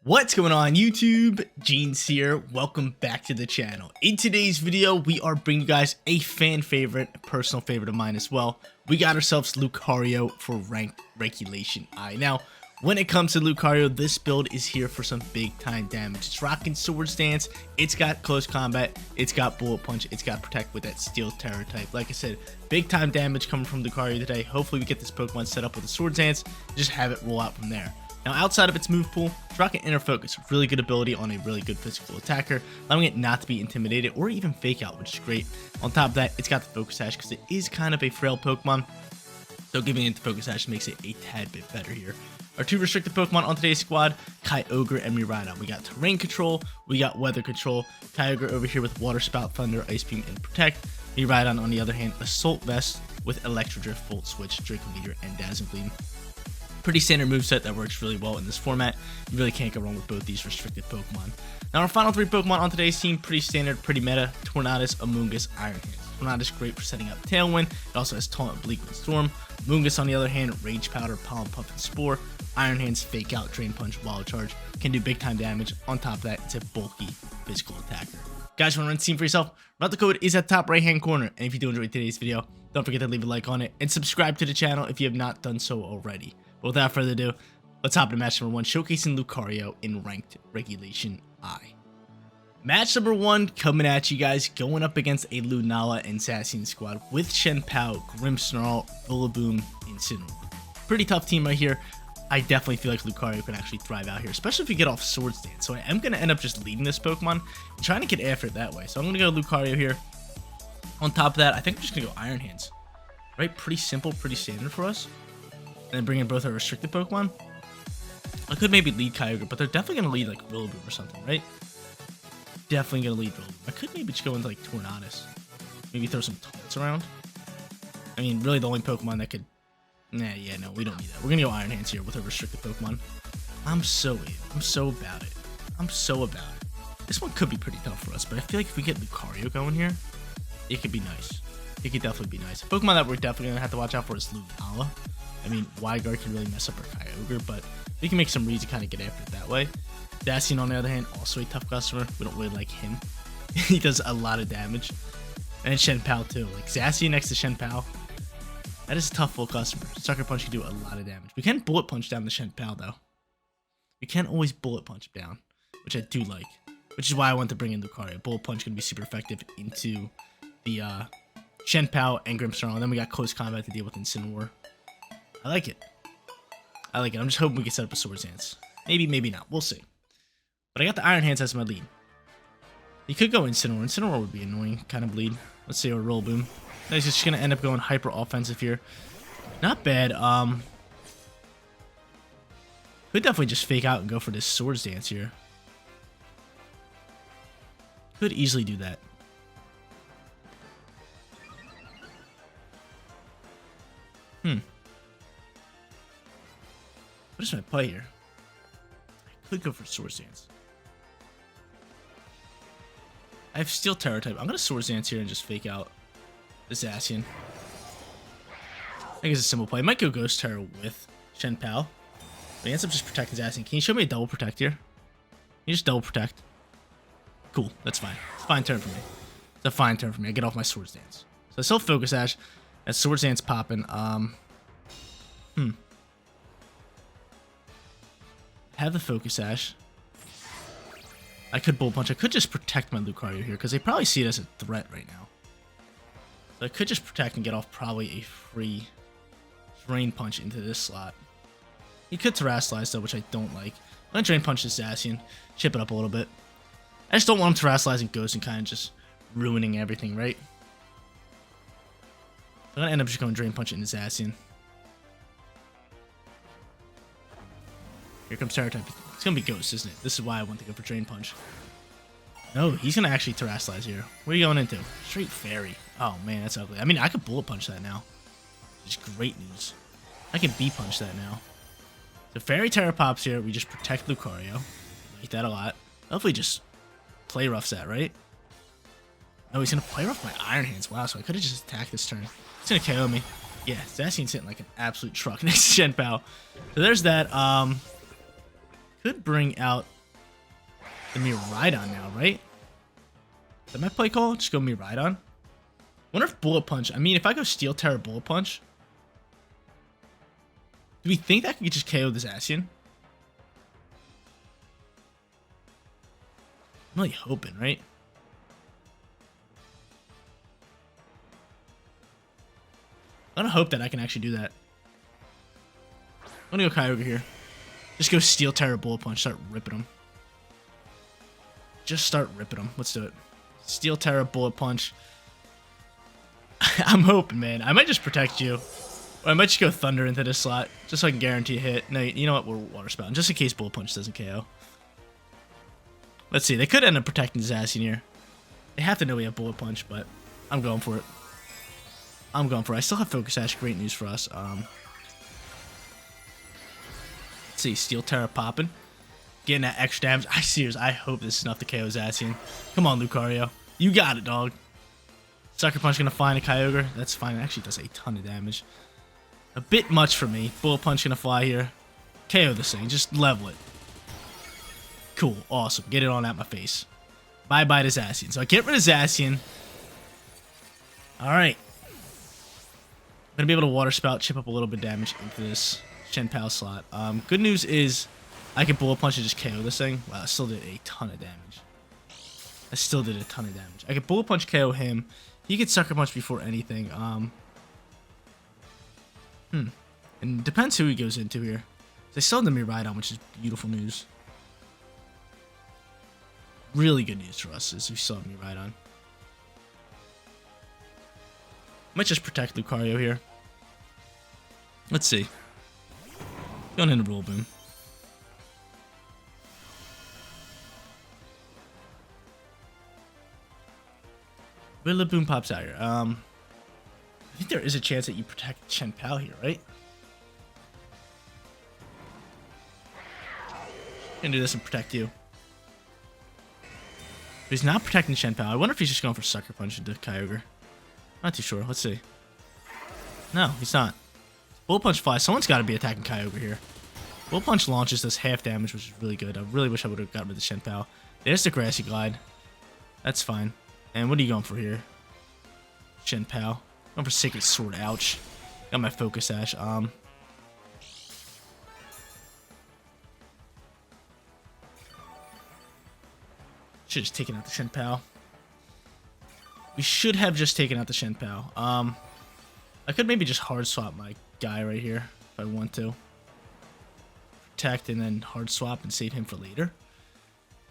What's going on YouTube? Jeans here. Welcome back to the channel. In today's video, we are bringing you guys a fan favorite, a personal favorite of mine as well. We got ourselves Lucario for ranked regulation I. Now, when it comes to Lucario, this build is here for some big time damage. It's rocking Sword Stance, it's got close combat, it's got bullet punch, it's got protect with that steel terror type. Like I said, big time damage coming from Lucario today. Hopefully we get this Pokemon set up with a Sword Stance, just have it roll out from there. Now, outside of its move pool, it's rocking Inner Focus, really good ability on a really good physical attacker, allowing it not to be intimidated or even fake out, which is great. On top of that, it's got the Focus Sash because it is kind of a frail Pokemon, so giving it the Focus Sash makes it a tad bit better here. Our two restricted Pokemon on today's squad, Kyogre and Miraidon. We got Terrain Control, we got Weather Control, Kyogre over here with Water Spout, Thunder, Ice Beam, and Protect. Miraidon, on the other hand, Assault Vest with Electro Drift, Volt Switch, Draco Meteor, and Dazzling Gleam. Pretty standard moveset that works really well in this format. You really can't go wrong with both these restricted Pokemon. Now our final three Pokemon on today's team, pretty standard, pretty meta. Tornadus, Amoonguss, Iron Hands. Tornadus great for setting up Tailwind. It also has Taunt, Bleak, and Storm. Amoonguss on the other hand, Rage Powder, Pollen Puff, and Spore. Iron Hands, Fake Out, Drain Punch, Wild Charge. Can do big time damage. On top of that, it's a bulky physical attacker. Guys, you want to run the team for yourself? Route code is at the top right hand corner. And if you do enjoy today's video, don't forget to leave a like on it and subscribe to the channel if you have not done so already. But without further ado, let's hop into match number 1, showcasing Lucario in ranked regulation I. Match number 1 coming at you guys, going up against a Lunala and Zacian squad with Shenpao, Grimmsnarl, Rillaboom, and Incineroar. Pretty tough team right here. I definitely feel like Lucario can actually thrive out here, especially if we get off Sword Stance. So I am going to end up just leading this Pokemon and trying to get after it that way. So I'm going to go Lucario here. On top of that, I think I'm just going to go Iron Hands. Right? Pretty simple, pretty standard for us. And then bring in both our restricted Pokemon. I could maybe lead Kyogre, but they're definitely going to lead like Rillaboom or something, right? Definitely going to lead Rillaboom. I could maybe just go into like Tornadus. Maybe throw some taunts around. I mean, really the only Pokemon that could... Nah, yeah, no, we don't need that. We're going to go Iron Hands here with our restricted Pokemon. I'm so about it. I'm so about it. This one could be pretty tough for us, but I feel like if we get Lucario going here, it could be nice. It could definitely be nice. A Pokemon that we're definitely going to have to watch out for is Lunala. I mean, Wyguard can really mess up our Kyogre, but we can make some reads to kind of get after it that way. Zacian, on the other hand, also a tough customer. We don't really like him. He does a lot of damage. And Shenpao, too. Like, Zacian next to Shenpao, that is a tough little customer. Sucker Punch can do a lot of damage. We can Bullet Punch down the Shenpao, though. We can't always Bullet Punch him down, which I do like. Which is why I want to bring in Lucario. Bullet Punch can be super effective into the Shenpao and Grimmsnarl. And then we got close combat to deal with Incineroar. I like it. I like it. I'm just hoping we can set up a Sword Stance. Maybe, maybe not. We'll see. But I got the Iron Hands as my lead. You could go Incineroar. Incineroar would be annoying kind of lead. Let's see our Rillaboom. He's just going to end up going hyper offensive here. Not bad. Could definitely just fake out and go for this Sword Stance here. Could easily do that. What is my play here? I could go for Sword Stance. I have Steel Terror type. I'm going to Sword Stance here and just fake out the Zacian. I think it's a simple play. I might go Ghost Terror with Shenpao. But he ends up just protecting Zacian. Can you show me a double protect here? Can you just double protect? Cool. That's fine. It's a fine turn for me. It's a fine turn for me. I get off my Sword Stance. So I still Focus Sash. That Sword Stance popping. Have the Focus Sash. I could Bullet Punch. I could just protect my Lucario here because they probably see it as a threat right now. So I could just protect and get off probably a free Drain Punch into this slot. He could Terrasilize though, which I don't like. I'm going to Drain Punch this Zacian, chip it up a little bit. I just don't want him Terrasilizing Ghost and kind of just ruining everything, right? I'm going to end up just going Drain Punch into Zacian. Here comes Terror type. It's going to be Ghost, isn't it? This is why I want to go for Drain Punch. No, he's going to actually Terrasilize here. What are you going into? Straight Fairy. Oh, man, that's ugly. I mean, I could Bullet Punch that now. Which is great news. I can B-Punch that now. So Fairy Terror pops here. We just protect Lucario. I like that a lot. Hopefully just Play Roughs that, right? No, he's going to Play Rough my Iron Hands. Wow, so I could have just attacked this turn. He's going to KO me. Yeah, Zacian's hitting like an absolute truck next to Shenpao. So there's that. Could bring out the Miraidon now, right? Is that my play call? Just go Miraidon. Wonder if Bullet Punch. I mean, if I go Steel Terra Bullet Punch, do we think that could just KO this Zacian? I'm really hoping, right? I'm gonna hope that I can actually do that. I'm gonna go Kyogre here. Just go Steel Terra Bullet Punch. Start ripping them. Just start ripping them. Let's do it. Steel Terra Bullet Punch. I'm hoping, man. I might just protect you. Or I might just go Thunder into this slot. Just so I can guarantee a hit. No, you know what? We're Water Spouting. Just in case Bullet Punch doesn't KO. Let's see. They could end up protecting Zacian here. They have to know we have Bullet Punch, but I'm going for it. I'm going for it. I still have Focus Sash. Great news for us. Let's see. Steel Terra popping. Getting that extra damage. I hope this is enough to KO Zacian. Come on, Lucario. You got it, dog. Sucker Punch gonna find a Kyogre. That's fine. It actually does a ton of damage. A bit much for me. Bullet Punch gonna fly here. KO this thing. Just level it. Cool. Awesome. Get it on out my face. Bye-bye to Zacian. So I get rid of Zacian. Alright. I'm gonna be able to Water Spout, chip up a little bit of damage into this Shenpao slot. Good news is I can Bullet Punch and just KO this thing. Wow, I still did a ton of damage. I can Bullet Punch KO him. He gets Sucker Punch before anything. And depends who he goes into here. They still have the Miraidon, which is beautiful news. Really good news for us is we still have Miraidon. Might just protect Lucario here. Let's see. Going into Roll Boom. Rillaboom pops out here. I think there is a chance that you protect Shenpao here, right? Gonna do this and protect you. But he's not protecting Shenpao. I wonder if he's just going for Sucker Punch into Kyogre. Not too sure. Let's see. No, he's not. Bullet Punch flies. Someone's got to be attacking Kyogre here. Bullet Punch launches does half damage, which is really good. I really wish I would have gotten rid of the Shenpao. There's the Grassy Glide. That's fine. And what are you going for here? Shenpao. Going for Sacred Sword. Ouch. Got my Focus Sash. Should have just taken out the Shenpao. We should have just taken out the Shenpao. I could maybe just hard swap my guy right here if I want to. Protect and then hard swap and save him for later.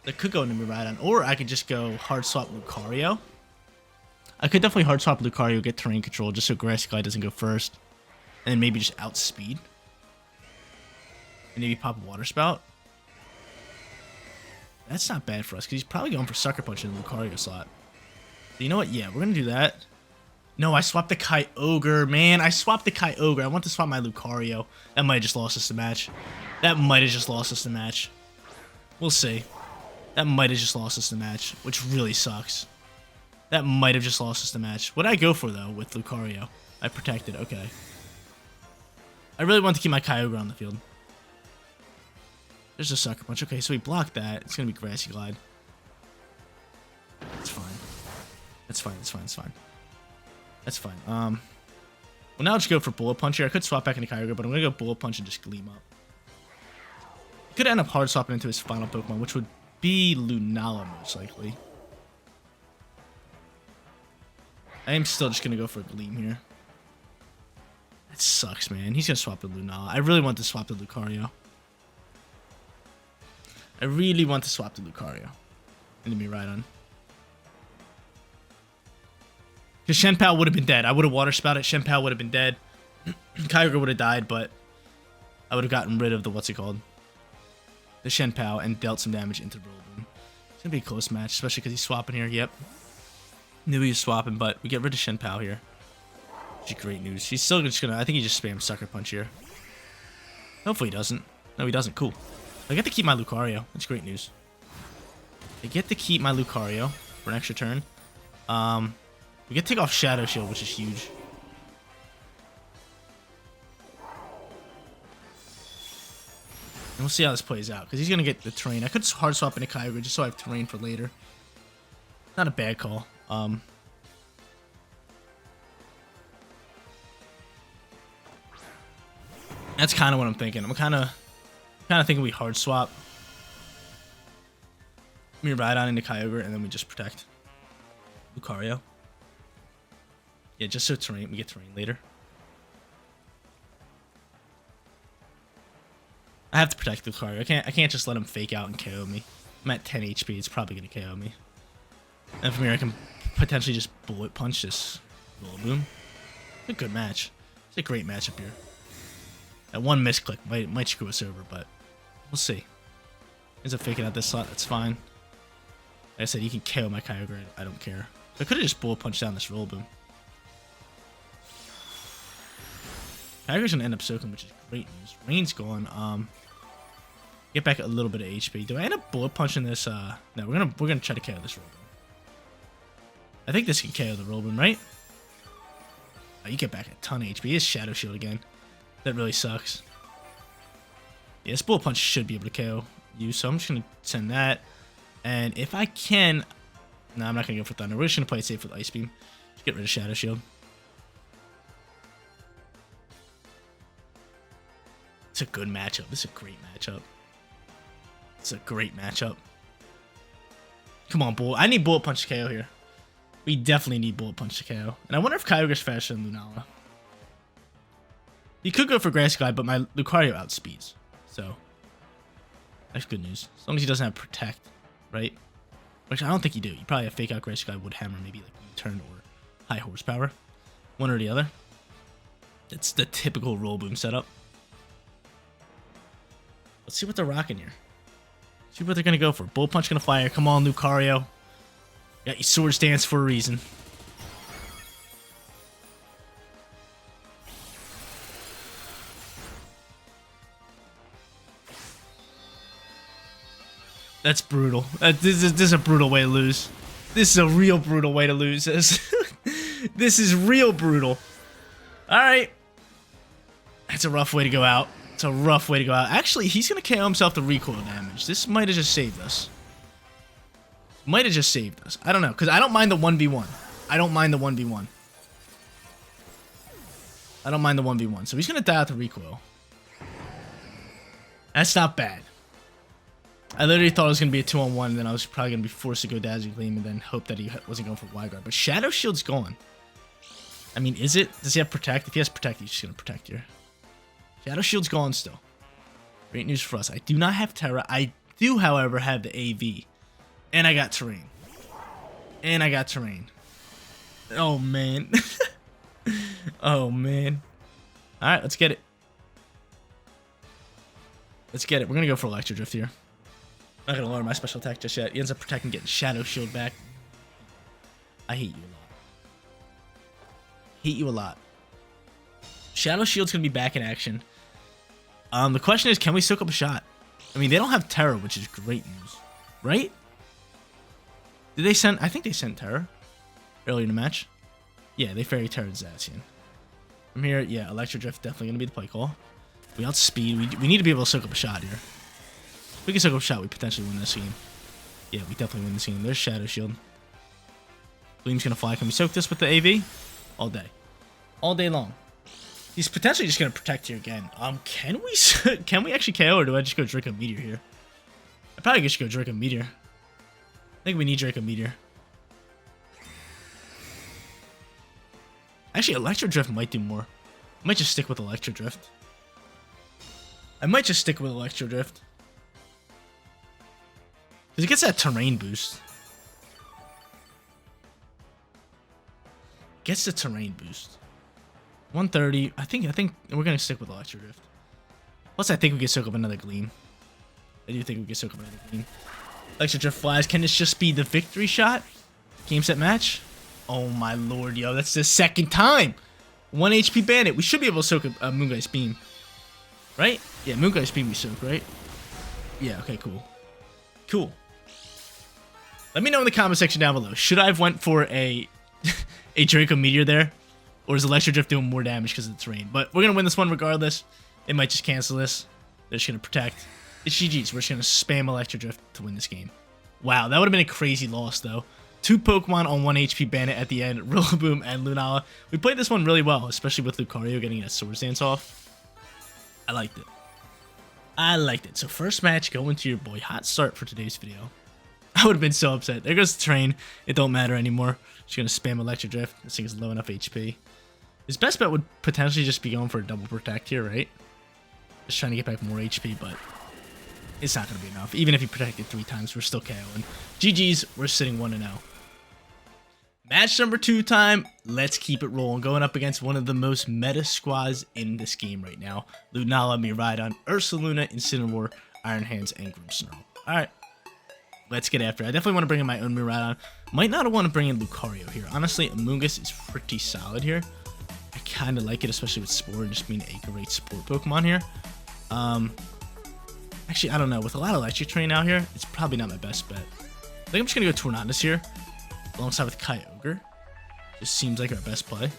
That could go into Miraidon, or I could just go hard swap Lucario. I could definitely hard swap Lucario, get terrain control, just so Grassy Glide doesn't go first. And then maybe just outspeed. And maybe pop a Water Spout. That's not bad for us, because he's probably going for Sucker Punch in the Lucario slot. So you know what? Yeah, we're going to do that. No, I swapped the Kyogre. Man, I swapped the Kyogre. I want to swap my Lucario. That might have just lost us the match. We'll see. That might have just lost us the match, which really sucks. That might have just lost us the match. What did I go for, though, with Lucario? I protected. Okay. I really want to keep my Kyogre on the field. There's a Sucker Punch. Okay, so we blocked that. It's going to be Grassy Glide. That's fine. Well, now I'll just go for Bullet Punch here. I could swap back into Kyogre, but I'm going to go Bullet Punch and just Gleam up. Could end up hard swapping into his final Pokemon, which would be Lunala, most likely. I am still just going to go for a Gleam here. That sucks, man. He's going to swap to Lunala. I really want to swap to Lucario. And the Miraidon. Because Shenpao would have been dead. I would have Water Spouted. Shenpao would have been dead. Kyogre would have died, but I would have gotten rid of the, what's it called? The Shenpao and dealt some damage into Rillaboom. It's going to be a close match, especially because he's swapping here. Yep. Knew he was swapping, but we get rid of Shenpao here. Which is great news. He's still just going to, I think he just spams Sucker Punch here. Hopefully he doesn't. No, he doesn't. Cool. I get to keep my Lucario. That's great news. I get to keep my Lucario for an extra turn. We get to take off Shadow Shield, which is huge. And we'll see how this plays out, because he's going to get the terrain. I could hard swap into Kyogre just so I have terrain for later. Not a bad call. That's kind of what I'm thinking. I'm kind of thinking we hard swap. We ride on into Kyogre, and then we just protect Lucario. Yeah, just so terrain, we get terrain later. I have to protect Lucario. I can't just let him fake out and KO me. I'm at 10 HP. It's probably gonna KO me. And from here, I can potentially just bullet punch this Rillaboom. It's a good match. It's a great matchup here. That one misclick might screw us over, but we'll see. Ends up faking out this slot. That's fine. Like I said, you can KO my Kyogre. I don't care. I could have just bullet punched down this Rillaboom. Kyogre's gonna end up soaking, which is great news. Rain's gone. Get back a little bit of HP. Do I end up bullet punching this? No, we're gonna try to KO this Rillaboom. I think this can KO the Rillaboom, right? Oh, you get back a ton of HP. It's Shadow Shield again. That really sucks. Yeah, this bullet punch should be able to KO you, so I'm just gonna send that. And if I can, no, I'm not gonna go for Thunder. We're just gonna play it safe with Ice Beam. Just get rid of Shadow Shield. It's a good matchup. This is a great matchup. It's a great matchup. Come on, Bullet. I need Bullet Punch to KO here. We definitely need Bullet Punch to KO. And I wonder if Kyogre's faster than Lunala. He could go for Grass Glide, but my Lucario outspeeds. So, that's good news. As long as he doesn't have Protect, right? Which I don't think you do. You probably have Fake Out Grass Glide, Wood Hammer, maybe like U-Turn or High Horsepower. One or the other. It's the typical Rillaboom setup. Let's see what they're rocking here. See what they're going to go for. Bullet Punch going to fire. Come on, Lucario. Got your Swords Dance for a reason. That's brutal. This is a brutal way to lose. This is a real brutal way to lose this. This is real brutal. Alright. That's a rough way to go out. It's a rough way to go out. Actually, he's going to KO himself the recoil damage. This might have just saved us. Might have just saved us. I don't know, because I don't mind the 1v1. I don't mind the 1v1. I don't mind the 1v1. So he's going to die out the recoil. That's not bad. I literally thought it was going to be a 2-on-1, and then I was probably going to be forced to go Dazzling Gleam and then hope that he wasn't going for Wide Guard. But Shadow Shield's gone. I mean, is it? Does he have Protect? If he has Protect, he's just going to Protect here. Shadow Shield's gone still. Great news for us. I do not have Terra. I do, however, have the AV. And I got Terrain. And I got Terrain. Oh, man. Oh, man. Alright, let's get it. Let's get it. We're going to go for Electro Drift here. I'm not going to lower my special attack just yet. He ends up protecting, getting Shadow Shield back. I hate you a lot. Hate you a lot. Shadow Shield's going to be back in action. The question is, can we soak up a shot? I mean, they don't have Terra, which is great news. Right? Did they send... I think they sent Terra earlier in the match. Yeah, they Fairy Terra Zacian. From here, yeah, Electro Drift definitely going to be the play call. We outspeed. We need to be able to soak up a shot here. If we can soak up a shot, we potentially win this game. Yeah, we definitely win this game. There's Shadow Shield. Gleam's going to fly. Can we soak this with the AV? All day. All day long. He's potentially just going to protect here again. Can we actually KO, or do I just go Draco Meteor here? I probably just go Draco Meteor. I think we need Draco Meteor. Actually, Electro Drift might do more. I might just stick with Electro Drift. Because it gets that terrain boost. Gets the terrain boost. 130. I think we're gonna stick with Electro Drift. Plus, I think we can soak up another Gleam. I do think we can soak up another Gleam. Electro Drift flies. Can this just be the victory shot? Game, set, match. Oh my lord, yo, that's the second time. 1 HP Bandit. We should be able to soak a Moongeist Beam. Right? Yeah, Moongeist Beam we soak, right? Yeah, okay, cool. Cool. Let me know in the comment section down below. Should I have went for a Draco Meteor there? Or is Electro Drift doing more damage because of the terrain? But we're going to win this one regardless. They might just cancel this. They're just going to protect. It's GG's. We're just going to spam Electric Drift to win this game. Wow, that would have been a crazy loss, though. 2 Pokemon on 1 HP Bandit at the end, Rillaboom and Lunala. We played this one really well, especially with Lucario getting that Swords Dance off. I liked it. I liked it. So first match, going to your boy. Hot start for today's video. I would have been so upset. There goes the train. It don't matter anymore. Just going to spam Electric Drift. This thing is low enough HP. His best bet would potentially just be going for a double protect here, right? Just trying to get back more HP, but it's not going to be enough. Even if he protected 3 times, we're still KOing. GG's, we're sitting 1-0. Match number 2 time. Let's keep it rolling. Going up against one of the most meta squads in this game right now. Lunala, Miraidon, Ursaluna, Incineroar, Iron Hands, and Grimmsnarl. Alright, let's get after it. I definitely want to bring in my own Miraidon. Might not want to bring in Lucario here. Honestly, Amoonguss is pretty solid here. I kind of like it, especially with Spore and just being a great support Pokemon here. Actually, I don't know. With a lot of Electric Train out here, it's probably not my best bet. I think I'm just going to go Tornadus here, alongside with Kyogre. Just seems like our best play.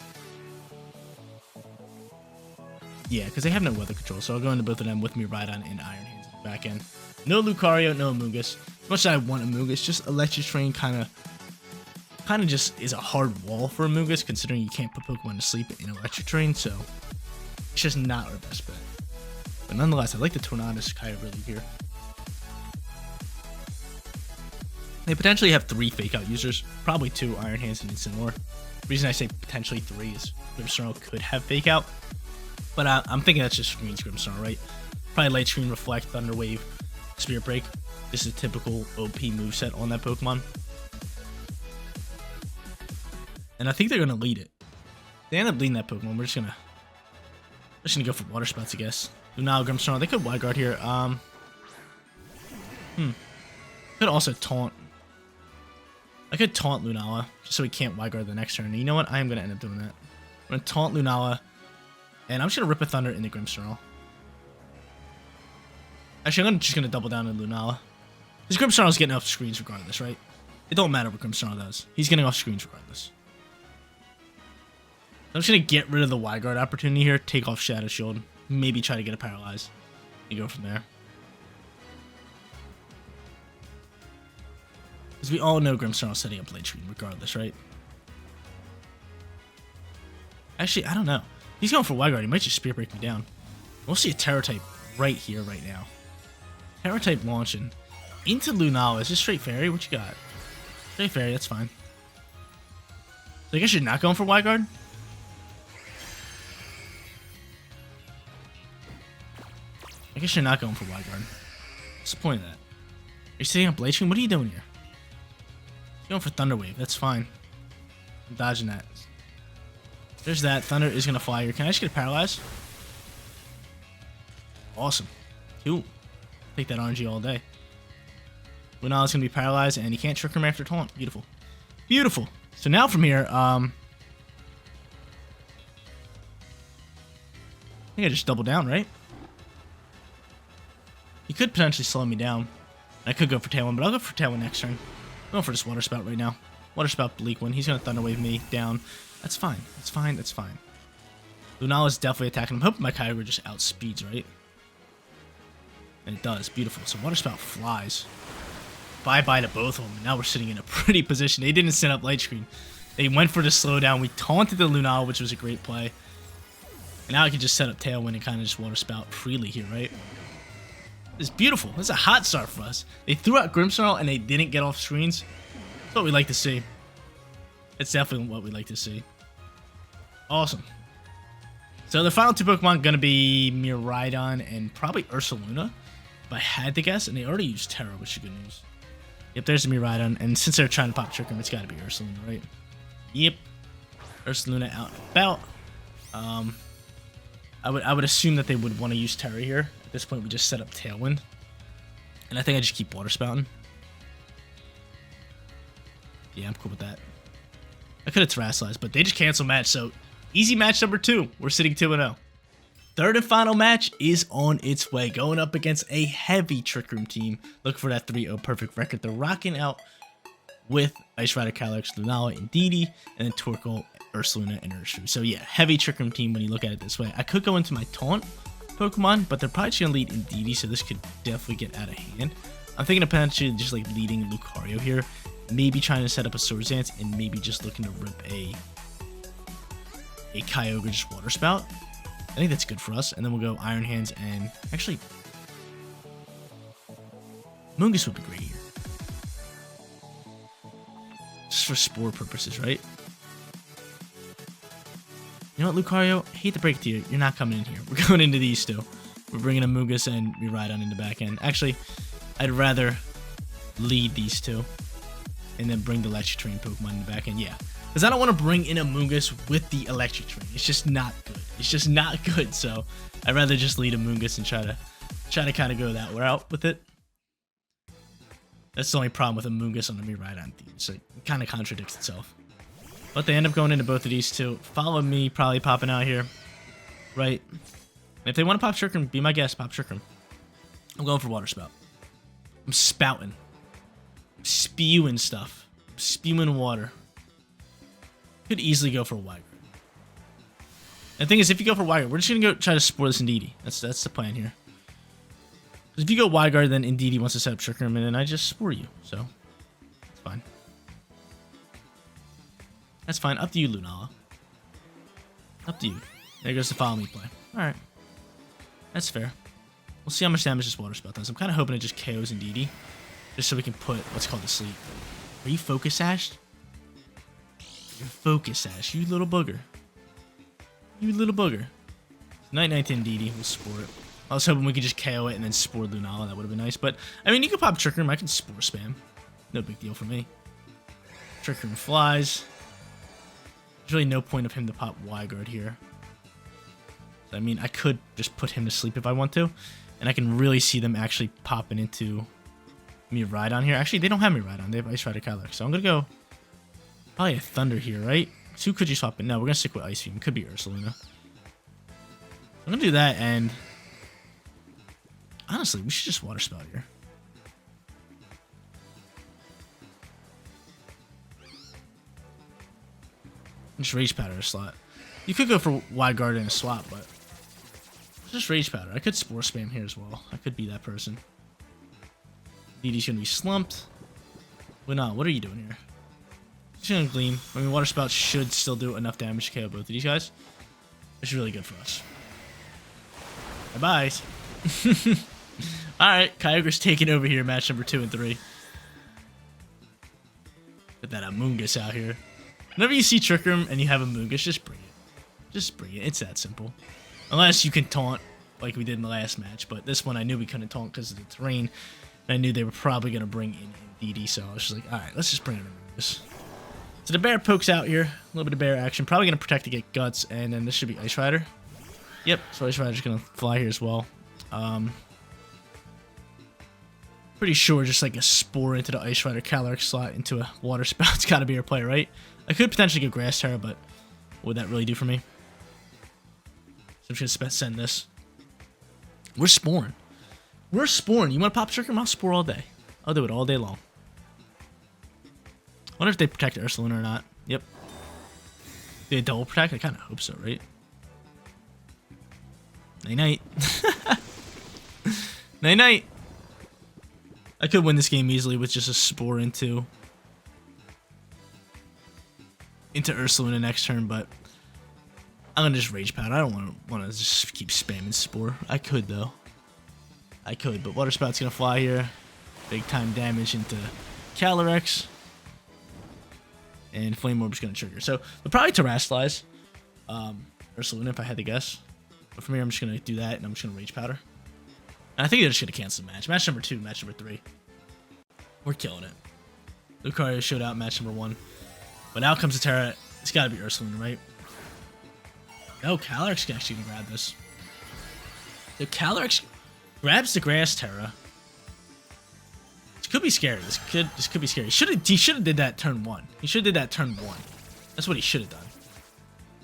Yeah, because they have no weather control, so I'll go into both of them with Miraidon and Iron Hands in the back end. No Lucario, no Amoonguss. As much as I want Amoonguss, just Electric Train kind of just is a hard wall for Amoonguss, considering you can't put Pokemon to sleep in Electric Train, so it's just not our best bet. But nonetheless, I like the Tornadus Kyogre lead here. They potentially have 3 Fake Out users, probably 2 Iron Hands and Incineroar. The reason I say potentially 3 is Grimmsnarl could have Fake Out, but I'm thinking that's just Screen's Grimmsnarl, right? Probably Light Screen, Reflect, Thunder Wave, Spirit Break. This is a typical OP moveset on that Pokemon. And I think they're going to lead it. If they end up leading that Pokemon, we're just going to go for Water Spouts, I guess. Lunala, Grimmsnarl. They could Wide Guard here. Could also Taunt. I could Taunt Lunala, just so he can't Wide Guard the next turn. And you know what? I am going to end up doing that. I'm going to Taunt Lunala, and I'm just going to Rip a Thunder into Grimmsnarl. Actually, I'm just going to double down on Lunala. Because Grimmsnarl's getting off screens regardless, right? It don't matter what Grimmsnarl does. He's getting off screens regardless. I'm just going to get rid of the Wide Guard opportunity here, take off Shadow Shield, maybe try to get a Paralyze, and go from there. Because we all know Grimmsnarl's setting up late screen regardless, right? Actually, I don't know. He's going for Wide Guard. He might just Spirit Break me down. We'll see a Terror type right here, right now. Terror type launching into Lunala. Is this straight Fairy? What you got? Straight Fairy, that's fine. So I guess you're not going for Wide Guard? I guess you're not going for Wide Guard. What's the point of that? You're sitting up Blade Stream? What are you doing here? You're going for Thunder Wave. That's fine. I'm dodging that. There's that. Thunder is going to fly here. Can I just get a Paralyze? Awesome. Cool. Take that RNG all day. Lunala's going to be Paralyzed, and you can't trick him after Taunt. Beautiful. Beautiful. So now from here, I think I just double down, right? He could potentially slow me down. I could go for Tailwind, but I'll go for Tailwind next turn. I'm going for this Water Spout right now. Water Spout Bleak Wind. He's going to Thunder Wave me down. That's fine. That's fine. That's fine. Lunala's definitely attacking. I'm hoping my Kyogre just outspeeds, right? And it does. Beautiful. So Water Spout flies. Bye-bye to both of them. And now we're sitting in a pretty position. They didn't set up Light Screen. They went for the slowdown. We taunted the Lunala, which was a great play. And now I can just set up Tailwind and kind of just Water Spout freely here, right? It's beautiful. It's a hot start for us. They threw out Grimmsnarl and they didn't get off screens. That's what we like to see. It's definitely what we like to see. Awesome. So the final 2 Pokemon going to be Miraidon and probably Ursaluna, if I had to guess. And they already used Terra, which is good news. Yep, there's a Miraidon. And since they're trying to pop Trick Room, it's got to be Ursaluna, right? Yep. Ursaluna out and about. I would assume that they would want to use Terra here. At this point, we just set up Tailwind. And I think I just keep Water Spouting. Yeah, I'm cool with that. I could have Terraslized, but they just canceled match, so easy match number 2. We're sitting 2-0. Third and final match is on its way. Going up against a heavy Trick Room team. Look for that 3-0 perfect record. They're rocking out with Ice Rider, Calyrex, Lunala, and Didi, and then Torkoal, Ursaluna, and Urshifu. So yeah, heavy Trick Room team when you look at it this way. I could go into my Taunt, Pokemon, but they're probably just gonna lead Indeedee, so this could definitely get out of hand. I'm thinking of potentially just like leading Lucario here, maybe trying to set up a Swords Dance, and maybe just looking to rip a Kyogre just Water Spout. I think that's good for us, and then we'll go Iron Hands, and actually Mungus would be great here. Just for spore purposes, right? You know what, Lucario? I hate to break it to you. You're not coming in here. We're going into these two. We're bringing a Mungus and we ride on into back end. Actually, I'd rather lead these two and then bring the Electric Train Pokemon in the back end. Yeah. Because I don't want to bring in a Mungus with the Electric Train. It's just not good. It's just not good. So I'd rather just lead a Mungus and try to kind of go that route with it. That's the only problem with a Mungus on the Miraidon theme. So it kind of contradicts itself. But they end up going into both of these two. Follow me, probably popping out here. Right. If they want to pop Shurikam, be my guest, pop Shurikam. I'm going for Water Spout. I'm spouting. I'm spewing stuff. I'm spewing water. Could easily go for a Wyguard. And the thing is, if you go for Wyguard, we're just going to go try to spore this Indeedee. That's the plan here. If you go Wyguard, then Indeedee wants to set up Shurikam, and then I just spore you. So, it's fine. That's fine. Up to you, Lunala. Up to you. There goes the follow me play. Alright. That's fair. We'll see how much damage this Water Spout does. I'm kind of hoping it just KOs Indeedee. Just so we can put what's called to sleep. Are you Focus Sashed? You're Focus Sash. You little booger. You little booger. Night-night to Indeedee. We'll spore it. I was hoping we could just KO it and then spore Lunala. That would have been nice. But, I mean, you could pop Trick Room. I can spore spam. No big deal for me. Trick Room flies. There's really no point of him to pop Wyguard here. I mean, I could just put him to sleep if I want to. And I can really see them actually popping into Miraidon here. Actually, they don't have Miraidon. They have Ice Rider Kyler. So I'm going to go probably a Thunder here, right? So who could you swap in? No, we're going to stick with Ice Beam. Could be Ursaluna. I'm going to do that, and honestly, we should just Water Spout here. Just Rage Powder a slot. You could go for Wyguard and a swap, but just Rage Powder. I could Spore Spam here as well. I could be that person. DD's gonna be slumped. Well, no, what are you doing here? Just gonna Gleam. I mean, Water Spout should still do enough damage to KO both of these guys. It's really good for us. Bye-bye. Alright, Kyogre's taking over here, match number 2 and 3. Put that Amoonguss out here. Whenever you see Trick Room and you have a Amoonguss, just bring it. Just bring it. It's that simple. Unless you can taunt like we did in the last match. But this one I knew we couldn't taunt because of the terrain. And I knew they were probably going to bring in DD. So I was just like, alright, let's just bring in Amoonguss. So the bear pokes out here. A little bit of bear action. Probably going to protect to get Guts. And then this should be Ice Rider. Yep, so Ice Rider's going to fly here as well. Pretty sure just like a Spore into the Ice Rider Calyrex slot into a Water Spout's got to be our play, right? I could potentially go Grass Terra, but what would that really do for me? So I'm just going to send this. We're Sporing. We're Sporing. You want to pop Trick Room? I'll Spore all day. I'll do it all day long. I wonder if they protect Ursaluna or not. Yep. Do they double protect? I kind of hope so, right? Night-night. Night-night. I could win this game easily with just a Spore into Ursaluna next turn, but I'm gonna just Rage Powder. I don't want to just keep spamming Spore. I could though. I could, but Water Spout's gonna fly here. Big time damage into Calyrex, and Flame Orb's gonna trigger. So we'll probably Terrasilize Ursaluna if I had to guess. But for me, I'm just gonna do that, and I'm just gonna Rage Powder. And I think they're just gonna cancel the match. Match number 2, match number 3. We're killing it. Lucario showed out match number 1. But now comes the Terra. It's gotta be Ursaluna, right? No, Calyrex can actually grab this. The Calyrex grabs the Grass Terra. This could be scary. This could be scary. He should have did that turn 1. He should have did that turn 1. That's what he should have done.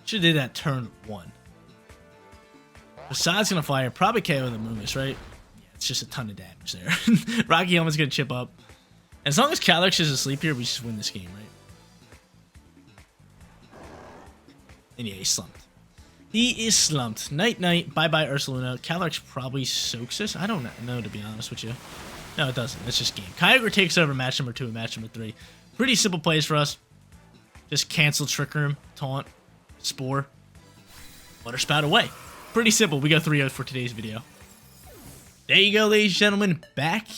Should have did that turn 1. Fasade's gonna fly here. Probably KO the Amoonguss, right? Yeah, it's just a ton of damage there. Rocky Helmet's gonna chip up. As long as Calyrex is asleep here, we just win this game, right? And yeah, he slumped. He is slumped. Night night. Bye bye Ursaluna. Calyrex probably soaks us. I don't know, to be honest with you. No, it doesn't. It's just game. Kyogre takes over match number 2 and match number 3. Pretty simple plays for us. Just cancel Trick Room, Taunt, Spore, Water Spout away. Pretty simple. We go 3-0 for today's video. There you go, ladies and gentlemen. Back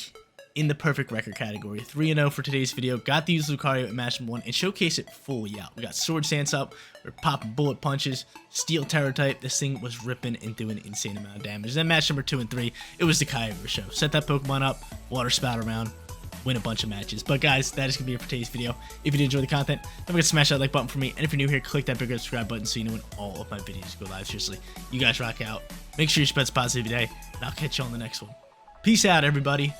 in the perfect record category. 3-0 for today's video. Got to use Lucario at match number 1 and showcase it fully out. We got Sword Stance up. We're popping bullet punches. Steel Terror type. This thing was ripping and doing an insane amount of damage. Then match number 2 and 3, it was the Kyogre show. Set that Pokemon up. Water Spout around. Win a bunch of matches. But guys, that is going to be it for today's video. If you did enjoy the content, don't forget to smash that like button for me. And if you're new here, click that big red subscribe button so you know when all of my videos go live. Seriously, you guys rock out. Make sure you spread some positivity today, and I'll catch you on the next one. Peace out, everybody.